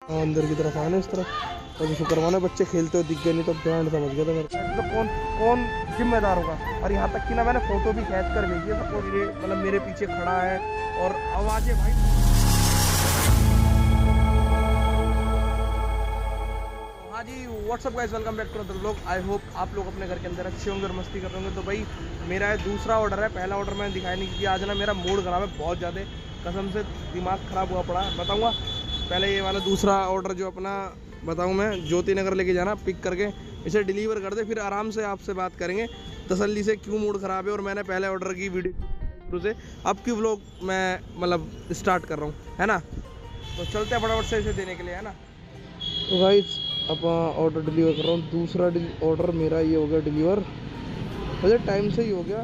अंदर की तरफ आना इस तरफ और शुक्रवाना बच्चे खेलते हुए दिख गए, नहीं तो बैंड समझ गया था मेरे को। तो कौन कौन जिम्मेदार होगा। और यहाँ तक कि ना मैंने फोटो भी खींच कर भेजी है सबको, ये मतलब मेरे पीछे खड़ा है और आवाज़ें भाई। हाँ जी, what's up guys, welcome back to other vlog. I hope आप लोग अपने घर के अंदर अच्छे होंगे और मस्ती कर रहे होंगे। तो भाई मेरा दूसरा ऑर्डर है, पहला ऑर्डर मैंने दिखाया नहीं क्योंकि आज ना मेरा मूड ख़राब है बहुत ज़्यादा, कसम से दिमाग ख़राब हुआ पड़ा। बताऊँगा पहले ये वाला दूसरा ऑर्डर जो अपना बताऊँ मैं, ज्योति नगर लेके जाना, पिक करके इसे डिलीवर कर दे, फिर आराम से आपसे बात करेंगे तसल्ली से क्यों मूड ख़राब है। और मैंने पहले ऑर्डर की वीडियो शुरू से अब की व्लॉग मैं मतलब स्टार्ट कर रहा हूँ, है ना। तो चलते हैं फटाफट से इसे देने के लिए, है ना। तो भाई अब ऑर्डर डिलीवर कर रहा हूँ। दूसरा ऑर्डर मेरा ये हो गया डिलीवर, वैसे टाइम से ही हो गया।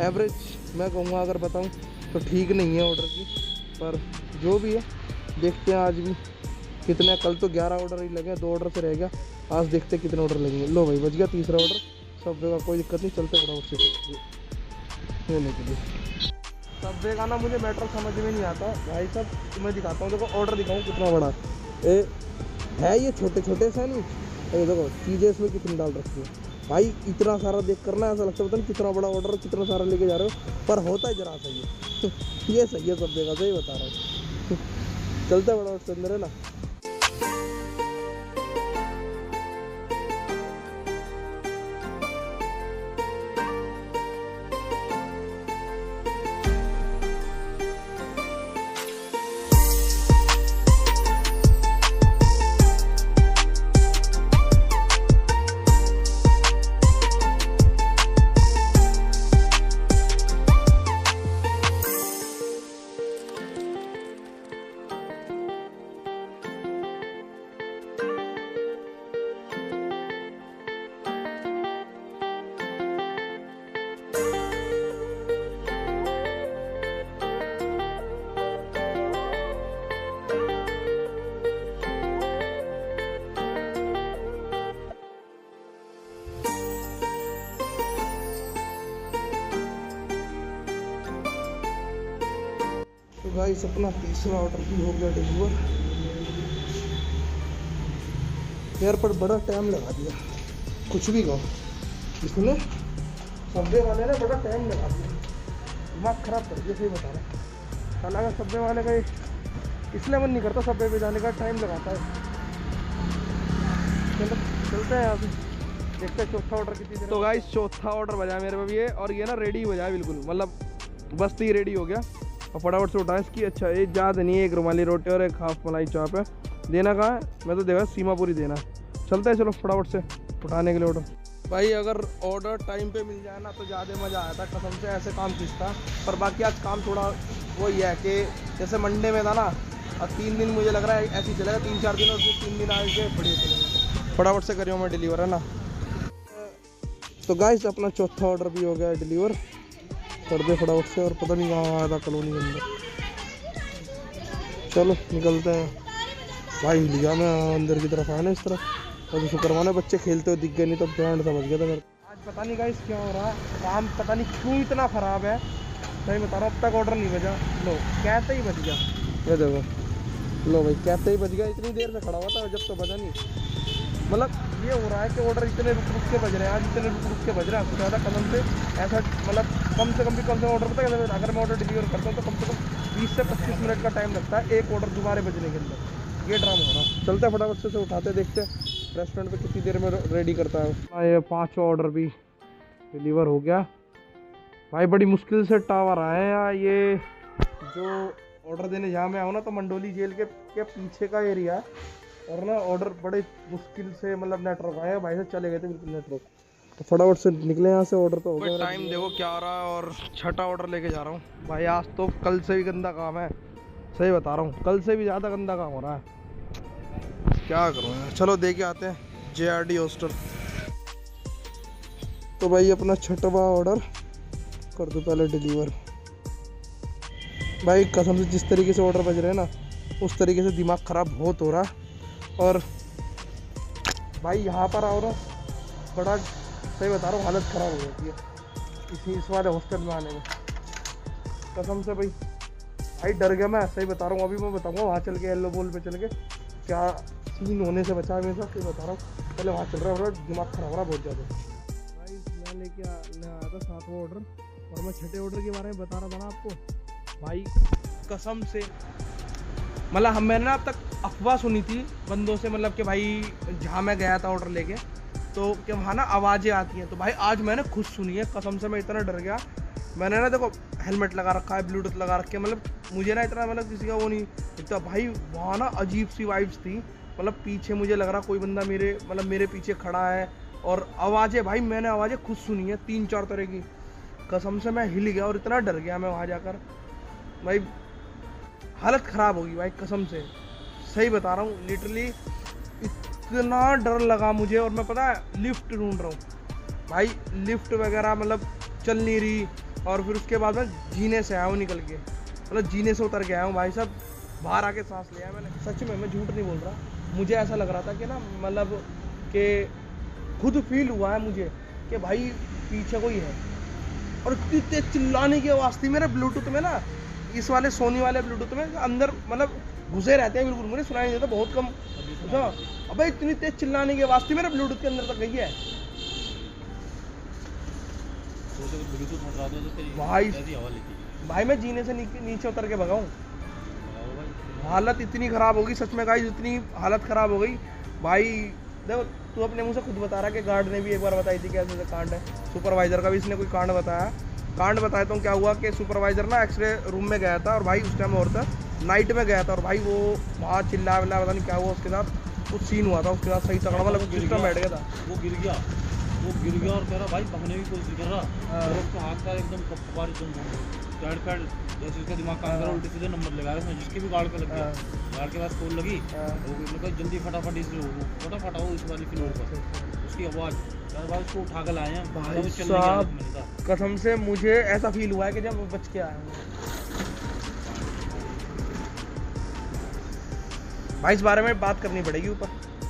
एवरेज मैं कहूँगा अगर बताऊँ तो ठीक नहीं है ऑर्डर की, पर जो भी है देखते हैं आज भी कितने। कल तो 11 ऑर्डर ही लगे, 2 ऑर्डर से रह गया, आज देखते हैं कितने ऑर्डर लगेंगे। लो भाई बच गया तीसरा ऑर्डर, सब्वे का कोई दिक्कत नहीं, चलते फटाफट से लेने के लिए। सब्वे का ना मुझे मैटर समझ में नहीं आता भाई साहब, मैं दिखाता हूँ, देखो ऑर्डर दिखाऊँ कितना बड़ा है। ये छोटे छोटे सैंडविच, ये देखो चीज़ें इसमें कितनी डाल रखी है भाई। इतना सारा देख कर ना ऐसा लगता है पता नहीं कितना बड़ा ऑर्डर, कितना सारा लेके जा रहे हो, पर होता है जरा सही है। ये सही है सब जगह, सही बता रहा हूँ। चलता है बड़ा उसके अंदर, है ना। तो गाइस अपना तीसरा ऑर्डर भी हो गया डिलीवर। यार पर बड़ा टाइम लगा दिया, कुछ भी कहो, इसने सब्वे वाले ने बड़ा टाइम लगा दिया, दिमाग खराब कर दिया, सही बता रहा। हालांकि सब्वे वाले का इसलिए मन नहीं करता सब्वे पे जाने का, टाइम लगाता है। चलो चलते हैं यहाँ से, देखते हैं चौथा ऑर्डर कितनी देर। तो गाइस चौथा ऑर्डर बजा मेरे पे ये, और ये ना रेडी हो जाए बिल्कुल, मतलब बस तो ये रेडी हो गया और फटाफट से उठाएं इसकी। अच्छा एक ज़्यादा नहीं है, एक रुमाली रोटी और एक हाफ मलाई चाप है। देना कहाँ है, मैं तो देखा सीमापुरी देना। चलते हैं चलो फटाफट से उठाने के लिए ऑर्डर। भाई अगर ऑर्डर टाइम पे मिल जाए ना तो ज़्यादा मज़ा आया था, कसम से ऐसे काम खींचता। पर बाकी आज काम थोड़ा वही है कि जैसे मंडे में था ना, और 3 दिन मुझे लग रहा है ऐसे ही चलेगा, 3-4 दिन और फिर 3 दिन आए के बढ़िया चलेगा। फटाफट से करियो मैं डिलीवर, है ना। तो गाइस अपना चौथा ऑर्डर भी हो गया है डिलीवर, कर दे फटाफट से। और पता नहीं कहाँ आया था कॉलोनी के अंदर, चलो निकलते हैं। भाई लिया मैं अंदर की तरफ आया ना इस तरफ और शुक्रवाना बच्चे खेलते हुए दिख गए, नहीं तो बैंड समझ गया था मेरे। आज पता नहीं गाइस क्या हो रहा है, काम पता नहीं क्यों इतना ख़राब है, सही बता रहा हूँ। अब तक ऑर्डर नहीं बजा, लो कहते ही बज गया, ये देखो, लो भाई कहते ही बज गया। इतनी देर से खड़ा हुआ था जब तो बजा नहीं। मतलब ये हो रहा है कि ऑर्डर इतने रुक के बज रहे हैं, आज इतने रुक के बज रहे हैं ज़्यादा कदम से ऐसा। मतलब कम से कम भी कम से ऑर्डर पता है, अगर मैं ऑर्डर डिलीवर करता हूँ तो कम से कम 20 से 25 मिनट का टाइम लगता है एक ऑर्डर दोबारा बजने के अंदर। ये ड्रामा हो रहा है। चलते फटाफट से उठाते, देखते रेस्टोरेंट पे कितनी देर में रेडी करता है। ये 5वां ऑर्डर भी डिलीवर हो गया। भाई बड़ी मुश्किल से टावर आए हैं यार। ये जो ऑर्डर देने जहाँ मैं आऊँ ना, तो मंडोली जेल के पीछे का एरिया है, और ना ऑर्डर बड़े मुश्किल से मतलब नेटवर्क आया। भाई से चले गए थे बिल्कुल नेटवर्क, तो फटाफट से निकले यहाँ से। ऑर्डर तो हो गया, टाइम देखो क्या आ रहा है, और छठा ऑर्डर लेके जा रहा हूँ भाई। आज तो कल से भी गंदा काम है, सही बता रहा हूँ, कल से भी ज़्यादा गंदा काम हो रहा है, क्या करूँ यार। चलो दे के आते हैं JRD हॉस्टल। तो भाई अपना छठवां ऑर्डर कर दो पहले डिलीवर। भाई कसम से जिस तरीके से ऑर्डर बज रहे हैं ना, उस तरीके से दिमाग ख़राब बहुत हो रहा है। और भाई यहाँ पर आओ ना, बड़ा सही बता रहा हूँ, हालत ख़राब हो जाती है इस वाले हॉस्टल में आने में, कसम से भाई भाई डर गया मैं, ऐसा ही बता रहा हूँ। अभी मैं बताऊँगा वहाँ चल के येलो बॉल पे चल के क्या सीन होने से बचा है मेरे साथ, बता रहा हूँ। पहले वहाँ चल रहा है, दिमाग खराब हो रहा बहुत ज़्यादा। भाई मैं लेके आया था 7वां ऑर्डर, और मैं 6ठे ऑर्डर के बारे में बता रहा था ना आपको। भाई कसम से मतलब मैंने ना अब तक अफवाह सुनी थी बंदों से, मतलब कि भाई जहाँ मैं गया था ऑर्डर लेके तो कि वहाँ ना आवाज़ें आती हैं। तो भाई आज मैंने खुद सुनी है, कसम से मैं इतना डर गया। मैंने ना देखो हेलमेट लगा रखा है, ब्लूटूथ लगा रखे, मतलब मुझे ना इतना मतलब किसी का वो नहीं इतना। भाई वहाँ ना अजीब सी वाइब्स थी, मतलब पीछे मुझे लग रहा कोई बंदा मेरे पीछे खड़ा है। और आवाज़ें भाई मैंने आवाज़ें खुद सुनी है 3-4 तरह की। कसम से मैं हिल गया और इतना डर गया मैं वहाँ जाकर, भाई हालत ख़राब होगी भाई कसम से, सही बता रहा हूँ। लिटरली इतना डर लगा मुझे। और मैं पता है लिफ्ट ढूंढ रहा हूँ भाई, लिफ्ट वगैरह मतलब चल नहीं रही। और फिर उसके बाद मैं जीने से आया हूँ निकल के, मतलब जीने से उतर के आया हूँ भाई साहब, बाहर आके सांस लिया मैंने। सच में मैं झूठ नहीं बोल रहा, मुझे ऐसा लग रहा था कि ना मतलब कि खुद फील हुआ है मुझे कि भाई पीछे कोई है। और इतनी तेज चिल्लाने की आवाज़ थी मेरे ब्लूटूथ में ना, इस वाले सोनी वाले ब्लूटूथ में अंदर मतलब घुसे रहते हैं बिल्कुल, मुझे सुनाई नहीं देता बहुत कम। अबे इतनी तेज चिल्लाने की आवाज़ थी मेरे ब्लूटूथ के अंदर तक गई है भाई। मैं जीने से नीचे उतर के भगाऊं, हालत इतनी ख़राब होगी सच में गाइस, इतनी हालत ख़राब हो गई भाई। देखो तू अपने मुँह से खुद बता रहा कि गार्ड ने भी एक बार बताई थी कि ऐसे कांड है, सुपरवाइज़र का भी इसने कोई कांड बताया तो क्या हुआ कि सुपरवाइज़र ना एक्सरे रूम में गया था, और भाई उस टाइम और था नाइट में गया था, और भाई वो वहाँ चिल्ला विल्ला पता नहीं क्या हुआ उसके साथ, कुछ सीन हुआ था उसके साथ सही तगड़ा, मतलब सिस्टम बैठ गया था। वो गिर गया और कह रहा भाई पकड़ने की कोशिश कर रहा, और उसका हाथ का एकदम कपार एकदम जैसे उसका दिमाग काम करा, उल्टे सीधे नंबर लगाया उसने, जिसके भी गार्ड का लग गया। गार्ड के पास कॉल लगी, वो जल्दी फटाफट फटाफट आओ इस वाली फ्लोर पर, उसकी आवाज़ बाद उसको उठा कर लाए हैं भाई साहब। कसम से मुझे ऐसा फील हुआ है कि जब बच के आया हूँ भाई। इस बारे में बात करनी पड़ेगी ऊपर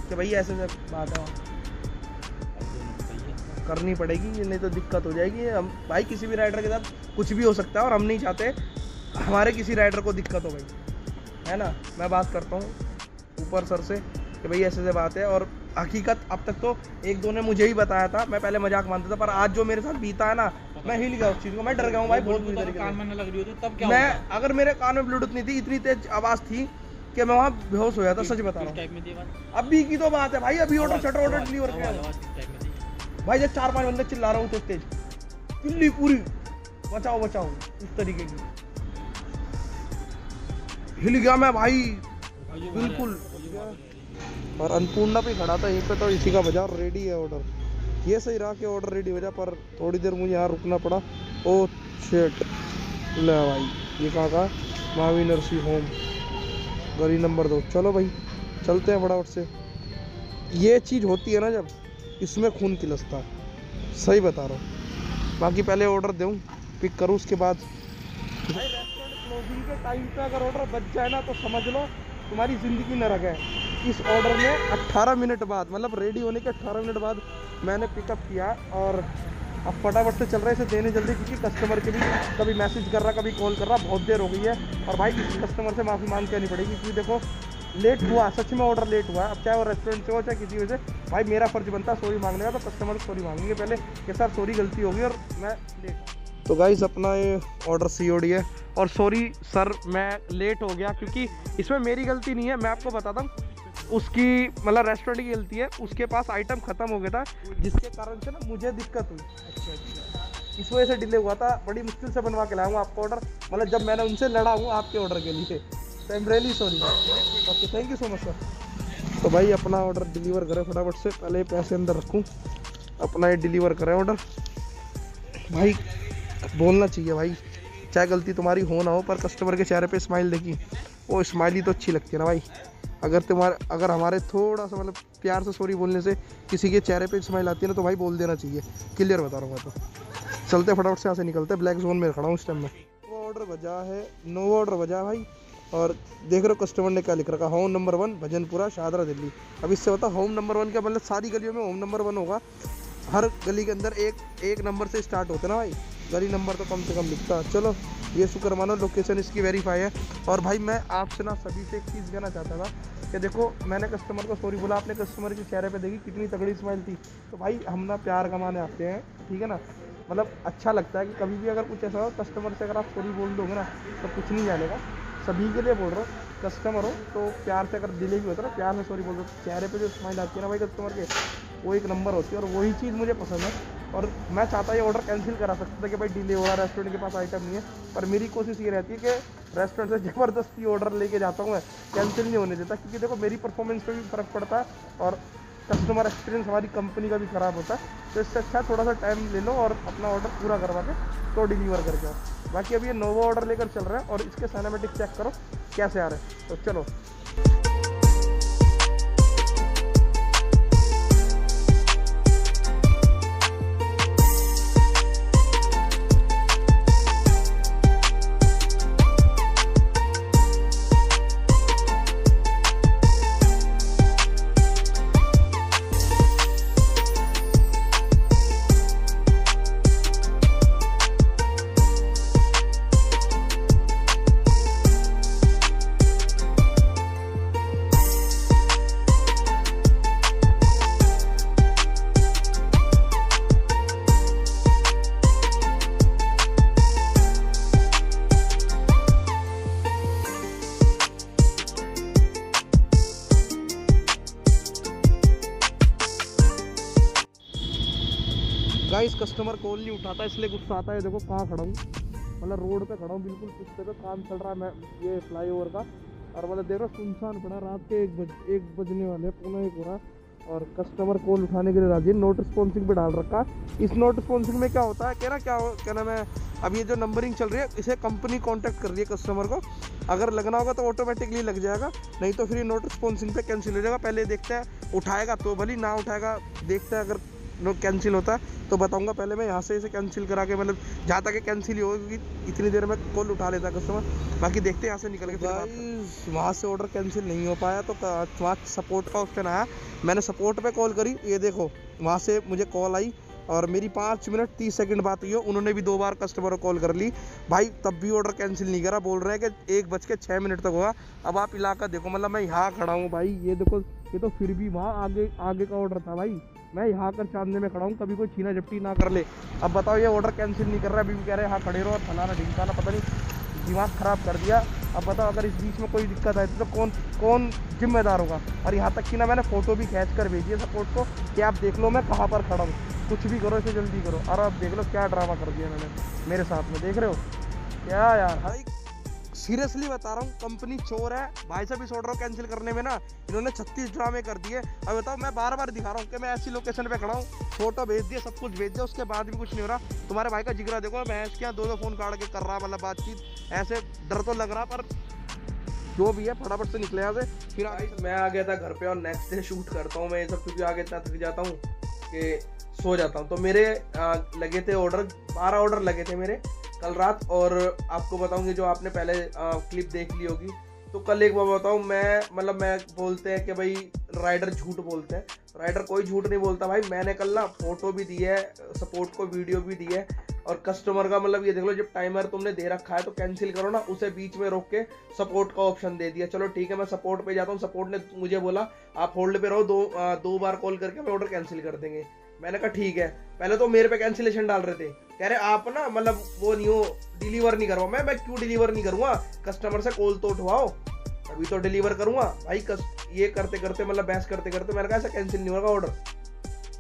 कि भाई ऐसे बात है, करनी पड़ेगी, नहीं तो दिक्कत हो जाएगी। हम भाई किसी भी राइडर के साथ कुछ भी हो सकता है, और हम नहीं चाहते हमारे किसी राइडर को दिक्कत हो भाई, है ना। मैं बात करता हूँ ऊपर सर से कि भाई ऐसे बात है, और हकीकत अब तक तो 1-2 ने मुझे ही बताया था, मैं पहले मजाक मानता था, पर आज जो मेरे साथ बीता है ना, मैं हिल गया उस चीज़ को, मैं डर गया हूँ भाई बहुत बुरी तरीके से। मैं अगर मेरे कान में ब्लूटूथ नहीं थी, इतनी तेज आवाज़ थी कि मैं वहाँ बेहोश हो जाता, सच बता रहा हूँ। अभी की तो बात है भाई, अभी ऑर्डर डिलीवर किया भाई, जब 4-5 बंदे चिल्ला रहा हूँ तेज चिल्ली पूरी बचाओ इस तरीके की, हिल गया मैं भाई बिल्कुल। और अन्नपूर्णा पे खड़ा था यहीं पे, तो इसी का बाजार रेडी है ऑर्डर, ये सही रहा कि ऑर्डर रेडी हो जाए, पर थोड़ी देर मुझे यहाँ रुकना पड़ा। ओ शिट, ले भाई ये कहाँ का, महावीर नर्सिंग होम गली नंबर 2। चलो भाई चलते हैं फटाफट से। ये चीज़ होती है ना जब, इसमें खून खिलसता है, सही बता रहा हूँ। बाकी पहले ऑर्डर दूँ, पिक करूँ, उसके बाद भाई रेस्टोरेंट क्लोजिंग के टाइम पे अगर ऑर्डर बच जाए ना तो समझ लो तुम्हारी ज़िंदगी नरक है। इस ऑर्डर में 18 मिनट बाद, मतलब रेडी होने के 18 मिनट बाद मैंने पिकअप किया, और अब फटाफट से चल रहा है इसे देने जल्दी, क्योंकि कस्टमर के भी कभी मैसेज कर रहा कभी कॉल कर रहा, बहुत देर हो गई है। और भाई इस कस्टमर से माफ़ी मांग के आनी पड़ेगी, क्योंकि देखो लेट हुआ, सच में ऑर्डर लेट हुआ है। अब चाहे वो रेस्टोरेंट से हो चाहे किसी वजह से, भाई मेरा फर्ज बनता है सॉरी मांगने का, तो कस्टमर सॉरी मांगेंगे पहले कि सर सॉरी गलती होगी और मैं लेट। तो गाइस अपना ये ऑर्डर COD है, और सॉरी सर मैं लेट हो गया, क्योंकि इसमें मेरी गलती नहीं है, मैं आपको बताता हूँ, उसकी मतलब रेस्टोरेंट की गलती है। उसके पास आइटम ख़त्म हो गया था, जिसके कारण से ना मुझे दिक्कत हुई। अच्छा, इस वजह से डिले हुआ था। बड़ी मुश्किल से बनवा के लाया हूँ आपका ऑर्डर, मतलब जब मैंने उनसे लड़ा हूँ आपके ऑर्डर के लिए, तो I am really sorry. Okay, thank you so much sir. तो भाई अपना ऑर्डर डिलीवर करें फटाफट से, पहले पैसे अंदर रखूँ, अपना ये डिलीवर करें ऑर्डर। भाई बोलना चाहिए भाई, चाहे गलती तुम्हारी हो ना हो, पर कस्टमर के चेहरे पे स्माइल देखी, वो स्माइली तो अच्छी लगती है ना भाई। अगर हमारे थोड़ा सा मतलब प्यार से सॉरी बोलने से किसी के चेहरे पे स्माइल आती है ना, तो भाई बोल देना चाहिए, क्लियर बता रहा हूँ मैं। तो चलते फटाफट से यहाँ से निकलते, ब्लैक जोन में खड़ा हूँ इस टाइम में। वो ऑर्डर बजा है, नो ऑर्डर बजा भाई, और देख रहे हो कस्टमर ने क्या लिख रखा, होम नंबर 1 भजनपुरा शाहदरा दिल्ली। अब इससे बता होम नंबर 1 का मतलब सारी गलियों में होम नंबर 1 होगा, हर गली के अंदर एक नंबर से स्टार्ट होते ना भाई, गली नंबर तो कम से कम लिखता। चलो ये शुक्र मानो लोकेशन इसकी वेरीफाई है। और भाई मैं आपसे ना सभी से एक चीज़ कहना चाहता था कि देखो मैंने कस्टमर को सॉरी बोला, आपने कस्टमर के चेहरे पे देखी कितनी तगड़ी स्माइल थी। तो भाई हम ना प्यार कमाने आते हैं, ठीक है ना, मतलब अच्छा लगता है कि कभी भी अगर कुछ ऐसा हो कस्टमर से अगर आप सॉरी बोल दोगे ना तो कुछ नहीं जानेगा। सभी के लिए बोल रहा हूँ, कस्टमर हो तो प्यार से अगर डिले भी होता है ना प्यार से सॉरी बोल दो, चेहरे पे जो स्माइल आती है ना भाई कस्टमर के, वो एक नंबर होती है। और वही चीज़ मुझे पसंद है। और मैं चाहता ये ऑर्डर कैंसिल करा सकता था कि भाई डिले हो रहा है, रेस्टोरेंट के पास आइटम नहीं है, पर मेरी कोशिश ये रहती है कि रेस्टोरेंट से ज़बरदस्ती ऑर्डर लेके जाता हूँ मैं, कैंसिल नहीं होने देता। क्योंकि देखो मेरी परफॉर्मेंस पे भी फ़र्क पड़ता है और कस्टमर एक्सपीरियंस हमारी कंपनी का भी ख़राब होता है। तो इससे अच्छा थोड़ा सा टाइम ले लो और अपना ऑर्डर पूरा करवा के तो डिलीवर करके आओ। बाकी अभी ये नोवा ऑर्डर लेकर चल रहा है और इसके सिनेमैटिक चेक करो कैसे आ रहे हैं। तो चलो गाइस कस्टमर कॉल नहीं उठाता इसलिए गुस्सा आता है। देखो कहाँ खड़ा हूँ, मतलब रोड पे खड़ा हूँ बिल्कुल पिछले पे, काम चल रहा है मैं ये फ्लाईओवर का। और मतलब देख रहा सुनसान पड़ा, रात के 1 बजने वाले, 1:45 हो रहा। और कस्टमर कॉल उठाने के लिए राजी, नोट रिस्पॉन्सिंग पे डाल रखा। इस नोट रिस्पॉन्सिंग में क्या होता है कि ना क्या नाम है, अब ये जो नंबरिंग चल रही है इसे कंपनी कांटेक्ट कर रही है कस्टमर को। अगर लगना होगा तो ऑटोमेटिकली लग जाएगा, नहीं तो फिर नोट रिस्पॉन्सिंग पे कैंसिल हो जाएगा। पहले देखते हैं उठाएगा तो भली, ना उठाएगा देखते हैं। अगर नोट कैंसिल होता है तो बताऊंगा। पहले मैं यहाँ से इसे कैंसिल करा के, मतलब जहाँ तक कैंसिल ही होगा क्योंकि इतनी देर में कॉल उठा लेता कस्टमर। बाकी देखते हैं यहाँ से निकल के। वहाँ से ऑर्डर कैंसिल नहीं हो पाया तो वहाँ सपोर्ट का ऑप्शन आया, मैंने सपोर्ट पे कॉल करी। ये देखो वहाँ से मुझे कॉल आई और मेरी 5 मिनट 30 सेकंड बात हुई हो। उन्होंने भी 2 बार कस्टमर को कॉल कर ली भाई, तब भी ऑर्डर कैंसिल नहीं करा। बोल रहे हैं कि 1:06 तक होगा। अब आप इलाका देखो, मतलब मैं यहाँ खड़ा हूँ भाई, ये देखो ये तो फिर भी वहाँ आगे का ऑर्डर था भाई। मैं यहाँ कर चांदने में खड़ा हूँ, कभी कोई छीना झपटी ना कर ले। अब बताओ ये ऑर्डर कैंसिल नहीं कर रहा है, अभी भी कह रहे हैं यहाँ खड़े रहो और फलाना ढिमकाना, पता नहीं दिमाग ख़राब कर दिया। अब बताओ अगर इस बीच में कोई दिक्कत आती तो कौन जिम्मेदार होगा। और यहाँ तक कि ना मैंने फ़ोटो भी खींच कर भेजी है सपोर्ट को कि आप देख लो मैं कहाँ पर खड़ा हूँ, कुछ भी करो इसे जल्दी करो। और अब देख लो क्या ड्रामा कर दिया मैंने मेरे साथ में, देख रहे हो क्या यार। भाई सीरियसली बता रहा हूँ, कंपनी चोर है भाई साहब। इस ऑर्डर को कैंसिल करने में ना इन्होंने 36 ड्रामे कर दिए। अब बताओ मैं बार दिखा रहा हूँ कि मैं ऐसी लोकेशन पे खड़ा हूँ, फोटो भेज दिया, सब कुछ भेज दिया, उसके बाद भी कुछ नहीं हो रहा। तुम्हारे भाई का जिगरा देखो, मैं इसके यहाँ 2 फ़ोन काट के कर रहा, मतलब बातचीत। ऐसे डर तो लग रहा, पर जो भी है फटाफट से निकले यहाँ से। फिर मैं आ गया था घर पे और नेक्स्ट डे शूट करता हूँ मैं ये सब, क्योंकि आगे इतना थक जाता हूँ कि सो जाता हूँ। तो मेरे लगे थे ऑर्डर, 12 ऑर्डर लगे थे मेरे कल रात। और आपको बताऊंगी जो आपने पहले क्लिप देख ली होगी, तो कल एक बार बताऊँ मैं बोलते हैं कि भाई राइडर झूठ बोलते हैं, राइडर कोई झूठ नहीं बोलता भाई। मैंने कल ना फोटो भी दी है, सपोर्ट को वीडियो भी दी है। और कस्टमर का मतलब ये देख लो, जब टाइमर तुमने दे रखा है तो कैंसिल करो ना, उसे बीच में रोक के सपोर्ट का ऑप्शन दे दिया। चलो ठीक है, मैं सपोर्ट पे जाता हूँ। सपोर्ट ने मुझे बोला आप होल्ड पे रहो, 2 बार कॉल करके हम ऑर्डर कैंसिल कर देंगे। मैंने कहा ठीक है। पहले तो मेरे पे कैंसिलेशन डाल रहे थे, कह रहे आप ना मतलब वो नहीं हो, डिलीवर नहीं करवा। मैं क्यों डिलीवर नहीं करूँगा, कस्टमर से कॉल तो उठवाओ अभी तो डिलीवर करूँगा भाई। ये करते करते मतलब बहस करते करते मैंने कहा ऐसा कैंसिल नहीं होगा ऑर्डर।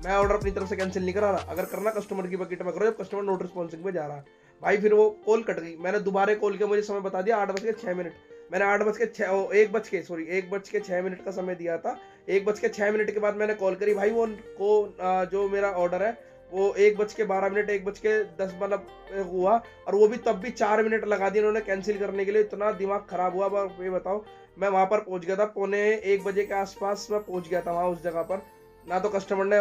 मैं ऑर्डर अपनी तरफ से कैंसिल नहीं करा रहा, अगर करना कस्टमर की बकेट में करो जब कस्टमर नोट रिस्पॉन्सिंग पे जा रहा है भाई। फिर वो कॉल कट गई, मैंने दोबारा कॉल किया, मुझे समय बता दिया 8:06। मैंने 1:06 का समय दिया था। 1:06 के बाद मैंने कॉल करी भाई, वो जो मेरा ऑर्डर है वो 1:12, 1:10 मतलब हुआ। और वो भी तब भी 4 मिनट लगा दिए उन्होंने कैंसिल करने के लिए। इतना दिमाग खराब हुआ। अब ये बताओ, मैं वहाँ पर पहुँच गया था 1:15 बजे के आसपास मैं पहुँच गया था वहाँ उस जगह पर। ना तो कस्टमर ने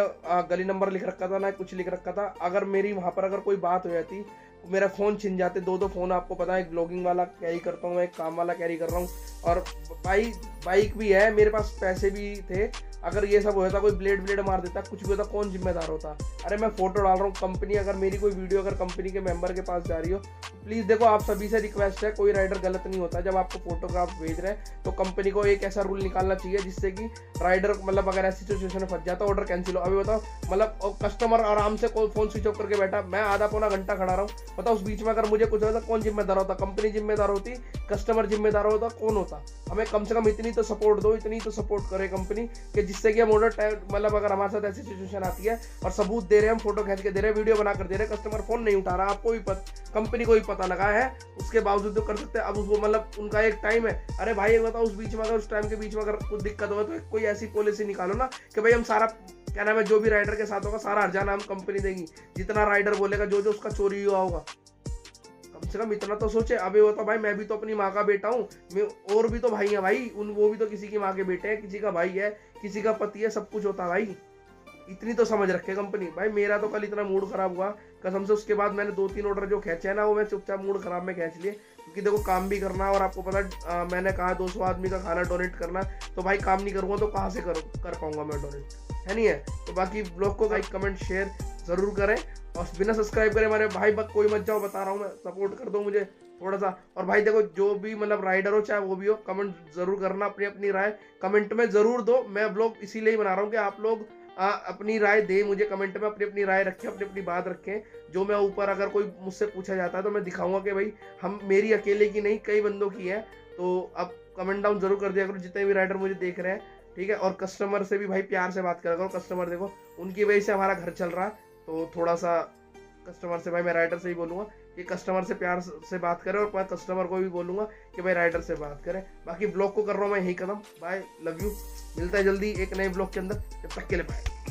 गली नंबर लिख रखा था, ना कुछ लिख रखा था। अगर मेरी वहाँ पर अगर कोई बात हो जाती, मेरा फ़ोन छिन जाते। 2 फ़ोन आपको पता है, एक ब्लॉगिंग वाला कैरी करता हूँ, एक काम वाला कैरी कर रहा हूँ, और बाइक भी है मेरे पास, पैसे भी थे। अगर ये सब होता, कोई ब्लेड मार देता, कुछ भी होता, कौन जिम्मेदार होता? अरे मैं फोटो डाल रहा हूँ, कंपनी अगर मेरी कोई वीडियो अगर कंपनी के मेंबर के पास जा रही हो, प्लीज़ देखो आप सभी से रिक्वेस्ट है, कोई राइडर गलत नहीं होता। जब आपको फोटोग्राफ भेज रहे हैं तो कंपनी को एक ऐसा रूल निकालना चाहिए जिससे कि राइडर मतलब अगर ऐसी सिचुएशन में फंस जाता है, ऑर्डर कैंसिल हो। अभी बताओ, मतलब कस्टमर आराम से फोन स्विच ऑफ करके बैठा, मैं आधा पौना घंटा खड़ा रहा हूँ, बताओ उस बीच में अगर मुझे कुछ होता कौन जिम्मेदार होता? कंपनी जिम्मेदार होती, कस्टमर जिम्मेदार होता, कौन होता? हमें कम से कम इतनी तो सपोर्ट दो, इतनी तो सपोर्ट करे कंपनी कि जिससे कि हम ऑर्डर मतलब अगर हमारे साथ ऐसी सिचुएशन आती है और सबूत दे रहे हैं, हम फोटो खींच के दे रहे हैं, वीडियो बना कर दे रहे हैं, कस्टमर फोन नहीं उठा रहा, आपको भी कंपनी को भी पता लगा है, उसके बावजूद तो कर सकते हैं। अब उसको मतलब उनका एक टाइम है, अरे भाई एक बताओ उस बीच में अगर उस टाइम के बीच में अगर कुछ दिक्कत हो तो कोई ऐसी पॉलिसी निकालो ना कि भाई हम सारा क्या नाम है जो भी राइडर के साथ होगा सारा हर्जाना हम कंपनी देगी, जितना राइडर बोलेगा जो जो उसका चोरी हुआ होगा, कम से कम इतना तो सोचे। अभी वो तो भाई मैं भी तो अपनी माँ का बेटा हूँ, मैं और भी तो भाई है भाई, वो भी तो किसी की माँ के बेटे हैं, किसी का भाई है, किसी का पति है, सब कुछ होता है भाई, इतनी तो समझ रखे कंपनी। भाई मेरा तो कल इतना मूड खराब हुआ कसम से, उसके बाद मैंने 2-3 ऑर्डर जो खींचे है ना वो मैं चुपचाप मूड खराब में खींच लिए, क्योंकि देखो काम भी करना और आपको पता मैंने कहा 200 आदमी का खाना डोनेट करना, तो भाई काम नहीं करूँगा तो कहाँ से कर पाऊंगा मैं डोनेट, है नहीं है? तो बाकी ब्लॉग को लाइक कमेंट शेयर जरूर करें और बिना सब्सक्राइब करें हमारे भाई कोई मत जाओ, बता रहा हूँ मैं, सपोर्ट कर दो मुझे थोड़ा सा। और भाई देखो जो भी मतलब राइडर हो चाहे वो भी हो, कमेंट जरूर करना, अपनी अपनी राय कमेंट में जरूर दो। मैं ब्लॉग इसीलिए ही बना रहा हूँ कि आप लोग अपनी राय दे मुझे कमेंट में, अपनी अपनी राय रखें, अपनी अपनी बात रखें, जो मैं ऊपर अगर कोई मुझसे पूछा जाता है तो मैं दिखाऊंगा कि भाई हम मेरी अकेले की नहीं कई बंदों की है। तो आप कमेंट डाउन जरूर कर दिया करो जितने भी राइडर मुझे देख रहे हैं, ठीक है? और कस्टमर से भी भाई प्यार से बात करा करो, कस्टमर देखो उनकी वजह से हमारा घर चल रहा है, तो थोड़ा सा कस्टमर से, भाई मैं राइडर से ही बोलूँगा कि कस्टमर से प्यार से बात करें, और मैं कस्टमर को भी बोलूँगा कि भाई राइडर से बात करें। बाकी ब्लॉग को कर रहा हूँ मैं यही कदम, बाय, लव यू, मिलता है जल्दी एक नए ब्लॉग के अंदर, जब तक के लिए बाय।